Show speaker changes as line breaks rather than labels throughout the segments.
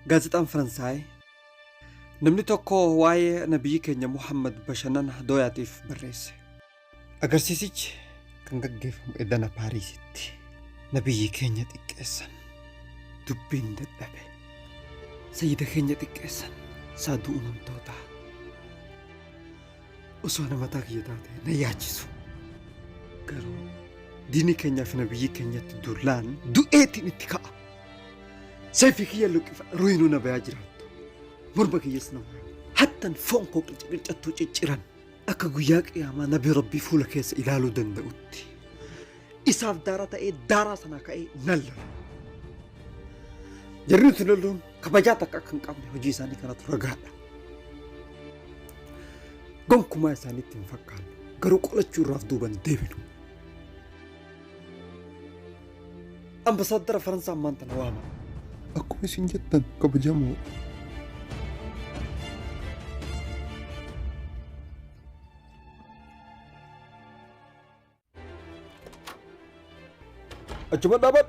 gaazexaan faransaay namni tokko waa'ee nabiyyi keenya Muhammad bashannana dooyaatiif barreesse. Agarsiisichi kan gaggeeffamu edana Paariisitti. Nabiyyi keenya xiqqeessan dubbiin dadhabe. Sayyida keenya xiqqeessan saaduu uumamtootaa. Osoo namataa kiyya taate na yaachisu. Garuu diinii keenyaa fi nabiyyi keenyatti dullaan du'eetiin itti ka'a. Sayfii kiyya luqqifa ruhinuu na bayaa jiraattu. Morma kiyyas nama. Hattan foon koo qircattuu cicciran akka guyyaa qiyaamaa nabi rabbii fuula keessa ilaaluu danda'utti. Isaaf daara ta'ee daaraa sanaa ka'ee nan lola. Jarri nuti loluun kabajaa takka akka hin qabne hojii isaanii kanatu ragaadha. Gonkumaa isaaniitti hin fakkaannu garuu qolachuu irraaf duuban deebinu. Ambasaaddara Faransaa ammaan tana waama.
Akkuma isin jettan kabajamoo.
Achuma dhaabat.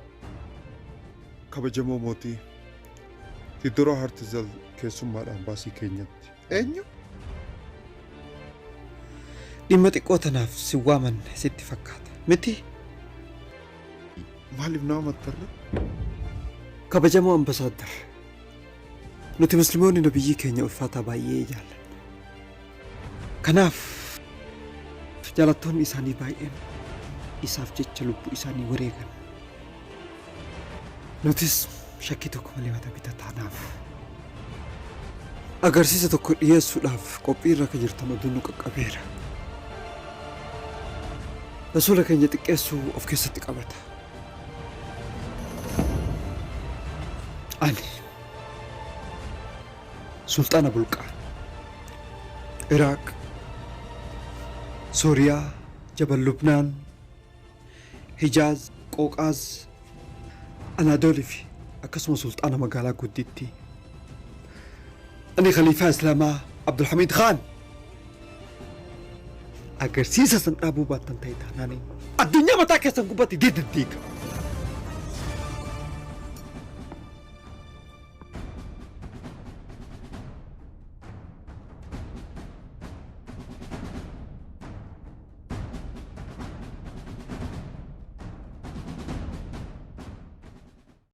Kabajamoo mootii. Tidura Hartizal keessummaadhaan baasii keenyatti. Eenyu?
Dhimma xiqqoo tanaaf si waamanne sitti fakkaata. Miti?
Maaliif nama mattarre?
Kabajamoo ambasaaddar. Nuti musliimoonni nabiyyi keenya ulfaataa baay'ee jaallanna. Kanaaf jaalattoonni isaanii baay'een isaaf jecha lubbuu isaanii wareegan. Nutis shakkii tokko malee mata bitataanaaf agarsiisa tokko dhiyeessuudhaaf qophii irra akka jirtan oduun nu qaqqabeera. Rasuula keenya xiqqeessuu of keessatti qabata. Ani Sulxaan Abdul Hamid, Iraaq, Sooriyaa, Jabal Lubnaan, Hijaaz, Qooqaaz, Anaadoolii fi akkasuma sulxaana magaalaa guddittii. Ani khaliifaa Islaamaa Abdul Hamid Khan. Agarsiisa san dhaabuu baattan ta'e taanaan addunyaa mataa keessan gubbatti diidan diiga.